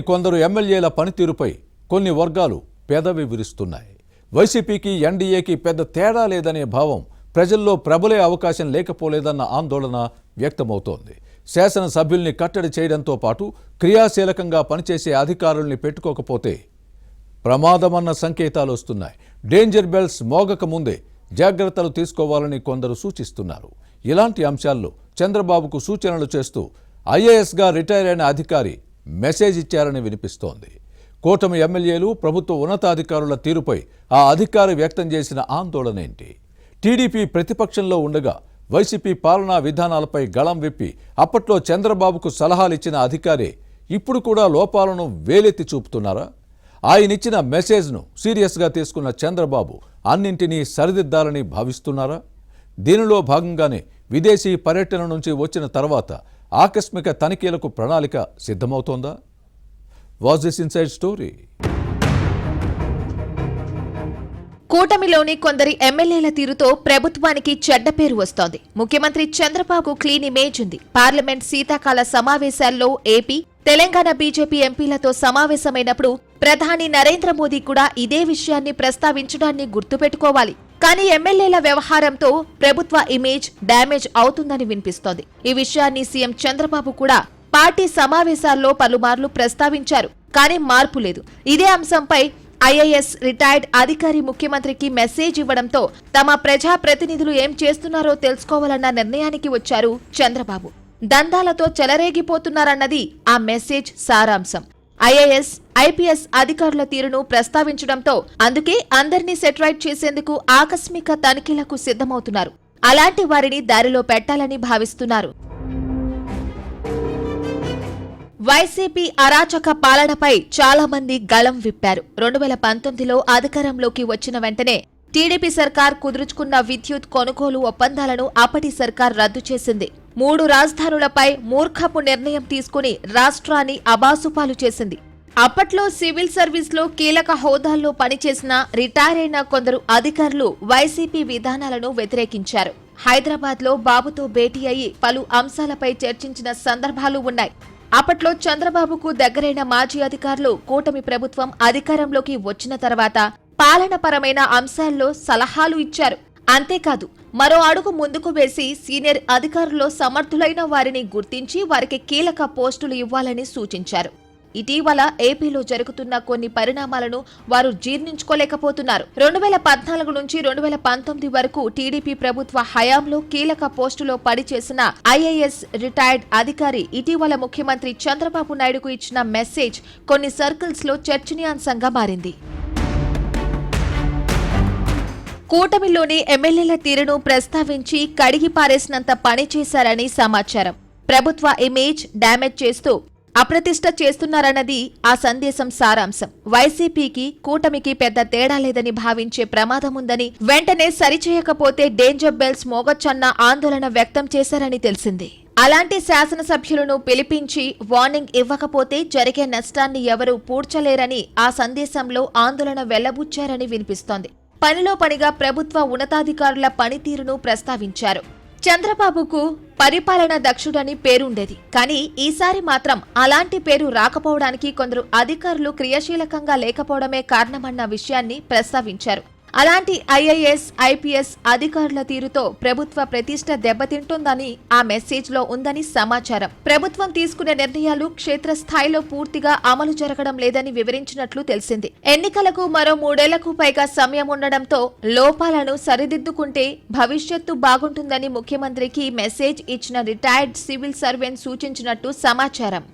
కొందరు ఎమ్మెల్యేల పనితీరుపై కొన్ని వర్గాలు పెదవి విరుస్తున్నాయి. వైసీపీకి ఎన్డీఏకి పెద్ద తేడా లేదనే భావం ప్రజల్లో ప్రబలే అవకాశం లేకపోలేదన్న ఆందోళన వ్యక్తమవుతోంది. శాసనసభ్యుల్ని కట్టడి చేయడంతో పాటు క్రియాశీలకంగా పనిచేసే అధికారుల్ని పెట్టుకోకపోతే ప్రమాదమన్న సంకేతాలు వస్తున్నాయి. డేంజర్ బెల్స్ మోగక ముందే జాగ్రత్తలు తీసుకోవాలని కొందరు సూచిస్తున్నారు. ఇలాంటి అంశాల్లో చంద్రబాబుకు సూచనలు చేస్తూ ఐఏఎస్గా రిటైర్ అయిన అధికారి మెసేజ్ ఇచ్చారని వినిపిస్తోంది. కూటమి ఎమ్మెల్యేలు, ప్రభుత్వ ఉన్నతాధికారుల తీరుపై ఆ అధికారి వ్యక్తం చేసిన ఆందోళన ఏంటి? టీడీపీ ప్రతిపక్షంలో ఉండగా వైసీపీ పాలనా విధానాలపై గళం విప్పి అప్పట్లో చంద్రబాబుకు సలహాలిచ్చిన అధికారే ఇప్పుడు కూడా లోపాలను వేలెత్తి చూపుతున్నారా? ఆయనిచ్చిన మెసేజ్ను సీరియస్గా తీసుకున్న చంద్రబాబు అన్నింటినీ సరిదిద్దాలని భావిస్తున్నారా? దీనిలో భాగంగానే విదేశీ పర్యటన నుంచి వచ్చిన తర్వాత ఆకస్మిక తనిఖీలకు ప్రణాళిక సిద్ధమవుతోందా? Was this inside story? కూటమిలోని కొందరి ఎమ్మెల్యేల తీరుతో ప్రభుత్వానికి చెడ్డ పేరు వస్తోంది. ముఖ్యమంత్రి చంద్రబాబు క్లీన్ ఇమేజ్ ఉంది. పార్లమెంట్ శీతాకాల సమావేశాల్లో ఏపీ, తెలంగాణ బీజేపీ ఎంపీలతో సమావేశమైనప్పుడు ప్రధాని నరేంద్ర మోదీ కూడా ఇదే విషయాన్ని ప్రస్తావించడాన్ని గుర్తుపెట్టుకోవాలి. కానీ ఎమ్మెల్యేల వ్యవహారంతో ప్రభుత్వ ఇమేజ్ డ్యామేజ్ అవుతుందని వినిపిస్తోంది. ఈ విషయాన్ని సీఎం చంద్రబాబు కూడా పార్టీ సమావేశాల్లో పలుమార్లు ప్రస్తావించారు. కానీ మార్పు లేదు. ఇదే అంశంపై ఐఏఎస్ రిటైర్డ్ అధికారి ముఖ్యమంత్రికి మెసేజ్ ఇవ్వడంతో తమ ప్రజా ప్రతినిధులు ఏం చేస్తున్నారో తెలుసుకోవాలన్న నిర్ణయానికి వచ్చారు చంద్రబాబు. దందాలతో చెలరేగిపోతున్నారన్నది ఆ మెసేజ్ సారాంశం. ఐఏఎస్, ఐపీఎస్ అధికారుల తీరును ప్రస్తావించడంతో అందుకే అందరినీ సెటరైట్ చేసేందుకు ఆకస్మిక తనిఖీలకు సిద్ధమవుతున్నారు. అలాంటి వారిని దారిలో పెట్టాలని భావిస్తున్నారు. వైసీపీ అరాచక పాలనపై చాలా మంది గళం విప్పారు. 2019లో అధికారంలోకి వచ్చిన వెంటనే టీడీపీ సర్కార్ కుదుర్చుకున్న విద్యుత్ కొనుగోలు ఒప్పందాలను అప్పటి సర్కార్ రద్దు చేసింది. 3 రాజధానులపై మూర్ఖపు నిర్ణయం తీసుకుని రాష్ట్రాన్ని అబాసుపాలు చేసింది. అప్పట్లో సివిల్ సర్వీస్లో కీలక హోదాల్లో పనిచేసిన రిటైర్ అయిన కొందరు అధికారులు వైసీపీ విధానాలను వ్యతిరేకించారు. హైదరాబాద్లో బాబుతో భేటీ అయి పలు అంశాలపై చర్చించిన సందర్భాలు ఉన్నాయి. అప్పట్లో చంద్రబాబుకు దగ్గరైన మాజీ అధికారులు కూటమి ప్రభుత్వం అధికారంలోకి వచ్చిన తర్వాత పాలనపరమైన అంశాల్లో సలహాలు ఇచ్చారు. అంతేకాదు, మరో అడుగు ముందుకు వేసి సీనియర్ అధికారుల్లో సమర్థులైన వారిని గుర్తించి వారికి కీలక పోస్టులు ఇవ్వాలని సూచించారు. ఇటీవల ఏపీలో జరుగుతున్న కొన్ని పరిణామాలను వారు జీర్ణించుకోలేకపోతున్నారు. 2014 నుంచి 2019 వరకు టీడీపీ ప్రభుత్వ హయాంలో కీలక పోస్టులో పనిచేసిన ఐఏఎస్ రిటైర్డ్ అధికారి ఇటీవల ముఖ్యమంత్రి చంద్రబాబు నాయుడుకు ఇచ్చిన మెసేజ్ కొన్ని సర్కిల్స్ లో చర్చనీయాంశంగా మారింది. కూటమిలోని ఎమ్మెల్యేల తీరును ప్రస్తావించి కడిగి పారేసినంత పని చేశారని సమాచారం. ప్రభుత్వ ఇమేజ్ డ్యామేజ్ చేస్తూ అప్రతిష్ట చేస్తున్నారన్నది ఆ సందేశం సారాంశం. వైసీపీకి, కూటమికి పెద్ద తేడా లేదని భావించే ప్రమాదముందని, వెంటనే సరిచేయకపోతే డేంజర్ బెల్స్ మోగొచ్చన్న ఆందోళన వ్యక్తం చేశారని తెలిసింది. అలాంటి శాసనసభ్యులను పిలిపించి వార్నింగ్ ఇవ్వకపోతే జరిగే నష్టాన్ని ఎవరూ పూడ్చలేరని ఆ సందేశంలో ఆందోళన వెళ్లబుచ్చారని వినిపిస్తోంది. పనిలో పనిగా ప్రభుత్వ ఉన్నతాధికారుల పనితీరును ప్రస్తావించారు. చంద్రబాబుకు పరిపాలన దక్షుడని పేరుండేది. కానీ ఈసారి మాత్రం అలాంటి పేరు రాకపోవడానికి కొందరు అధికారులు క్రియాశీలకంగా లేకపోవడమే కారణమన్న విషయాన్ని ప్రస్తావించారు. అలాంటి ఐఏఎస్, ఐపీఎస్ అధికారుల తీరుతో ప్రభుత్వ ప్రతిష్ట దెబ్బతింటుందని ఆ మెసేజ్ లో ఉందని సమాచారం. ప్రభుత్వం తీసుకునే నిర్ణయాలు క్షేత్రస్థాయిలో పూర్తిగా అమలు జరగడం లేదని వివరించినట్లు తెలిసింది. ఎన్నికలకు మరో 3 ఏళ్లకు పైగా సమయం ఉండడంతో లోపాలను సరిదిద్దుకుంటే భవిష్యత్తు బాగుంటుందని ముఖ్యమంత్రికి మెసేజ్ ఇచ్చిన రిటైర్డ్ సివిల్ సర్వెంట్ సూచించినట్టు సమాచారం.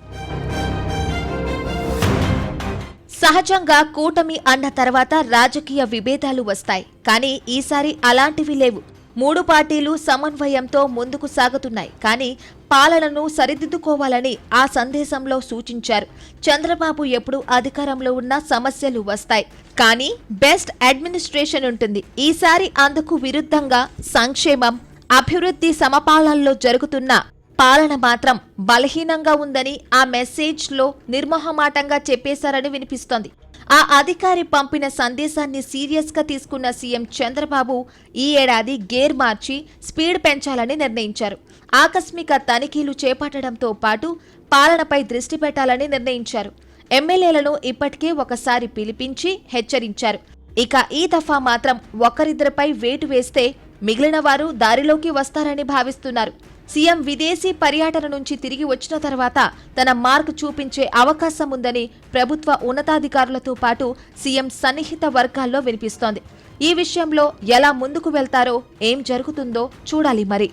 సహజంగా కూటమి అన్న తర్వాత రాజకీయ విభేదాలు వస్తాయి. కానీ ఈసారి అలాంటివి లేవు. 3 పార్టీలు సమన్వయంతో ముందుకు సాగుతున్నాయి. కానీ పాలనను సరిదిద్దుకోవాలని ఆ సందేశంలో సూచించారు. చంద్రబాబు ఎప్పుడు అధికారంలో ఉన్న సమస్యలు వస్తాయి, కానీ బెస్ట్ అడ్మినిస్ట్రేషన్ ఉంటుంది. ఈసారి అందుకు విరుద్ధంగా సంక్షేమం, అభివృద్ధి సమపాలనలో జరుగుతున్న పాలన మాత్రం బలహీనంగా ఉందని ఆ మెసేజ్ లో నిర్మోహమాటంగా చెప్పేశారని వినిపిస్తోంది. ఆ అధికారి పంపిన సందేశాన్ని సీరియస్ గా తీసుకున్న సీఎం చంద్రబాబు ఈ ఏడాది గేర్ మార్చి స్పీడ్ పెంచాలని నిర్ణయించారు. ఆకస్మిక తనిఖీలు చేపట్టడంతో పాటు పాలనపై దృష్టి పెట్టాలని నిర్ణయించారు. ఎమ్మెల్యేలను ఇప్పటికే ఒకసారి పిలిపించి హెచ్చరించారు. ఇక ఈ దఫా మాత్రం ఒకరిద్దరిపై వేటు వేస్తే మిగిలిన వారు దారిలోకి వస్తారని భావిస్తున్నారు. సీఎం విదేశీ పర్యటన నుంచి తిరిగి వచ్చిన తర్వాత తన మార్క్ చూపించే అవకాశం ఉందని ప్రభుత్వ ఉన్నతాధికారులతో పాటు సీఎం సన్నిహిత వర్గాల్లో వినిపిస్తోంది. ఈ విషయంలో ఎలా ముందుకు వెళ్తారో, ఏం జరుగుతుందో చూడాలి మరి.